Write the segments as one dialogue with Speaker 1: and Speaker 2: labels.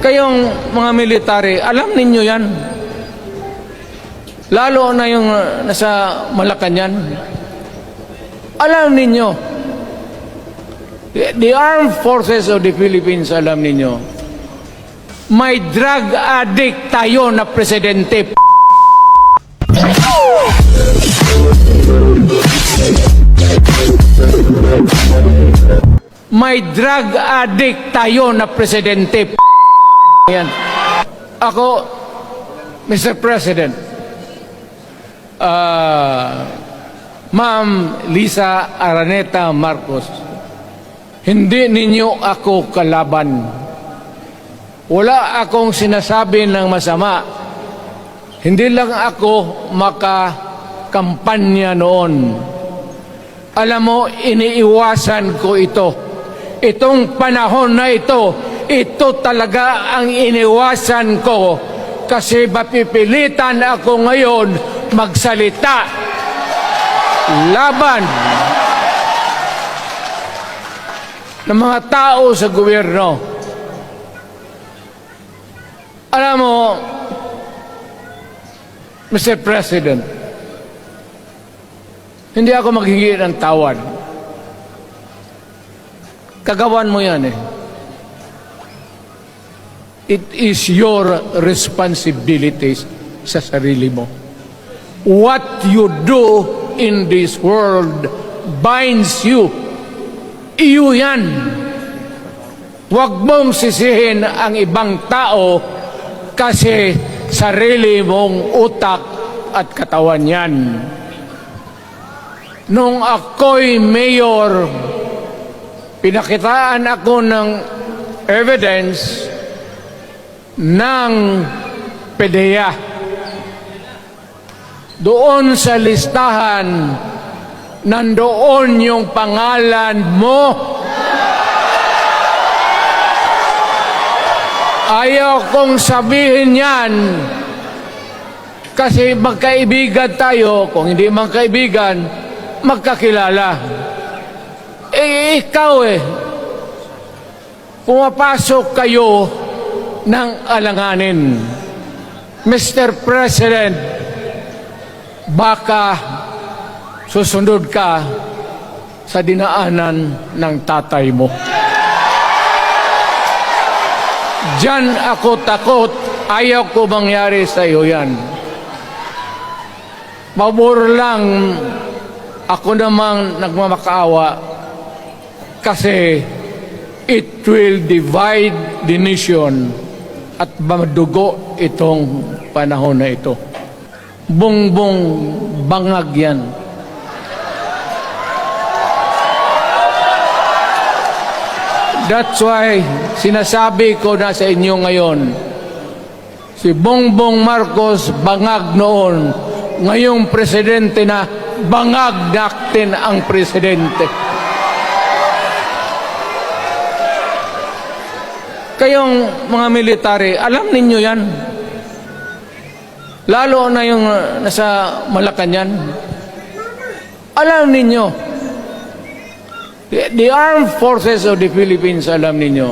Speaker 1: Kayong mga military, alam ninyo yan. Lalo na yung nasa Malacanang. Alam ninyo. The Armed Forces of the Philippines, alam ninyo. May drug addict tayo na presidente. May drug addict tayo na presidente. Yan. Ako, Mr. President, Ma'am Lisa Araneta Marcos, hindi ninyo ako kalaban. Wala akong sinasabi ng masama. Hindi lang ako makakampanya noon. Alam mo, iniiwasan ko ito. Itong panahon na ito talaga ang iniwasan ko kasi mapipilitan ako ngayon magsalita laban ng mga tao sa gobyerno. Alam mo, Mr. President, hindi ako maghingi ng tawad. Kagawan mo yan eh. It is your responsibility sa sarili mo. What you do in this world binds you. Iyo yan. Huwag mong sisihin ang ibang tao kasi sarili mong utak at katawan yan. Nung ako'y mayor, pinakitaan ako ng evidence ng PDEA. Doon sa listahan, nandoon yung pangalan mo. Ayaw kong sabihin yan kasi magkaibigan tayo. Kung hindi magkaibigan, magkakilala. Ikaw pumapasok kayo ng alanganin. Mr. President, baka susunod ka sa dinaanan ng tatay mo. Diyan ako takot. Ayaw ko mangyari sa iyo yan. Mabor lang ako namang nagmamakaawa kasi it will divide the nation at madugo itong panahon na ito. Bongbong bangag yan. That's why sinasabi ko na sa inyo ngayon, si Bongbong Marcos bangag noon, ngayong presidente na bangag natin ang presidente. Kayong mga military, alam ninyo yan. Lalo na yung nasa Malacanang. Alam ninyo. The Armed Forces of the Philippines, alam ninyo.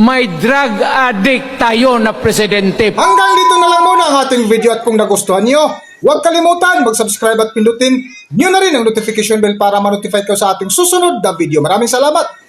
Speaker 1: May drug addict tayo na presidente.
Speaker 2: Hanggang dito na lang muna ang ating video at kung nagustuhan nyo, huwag kalimutan mag-subscribe at pindutin nyo na rin ang notification bell para ma-notify kayo sa ating susunod na video. Maraming salamat!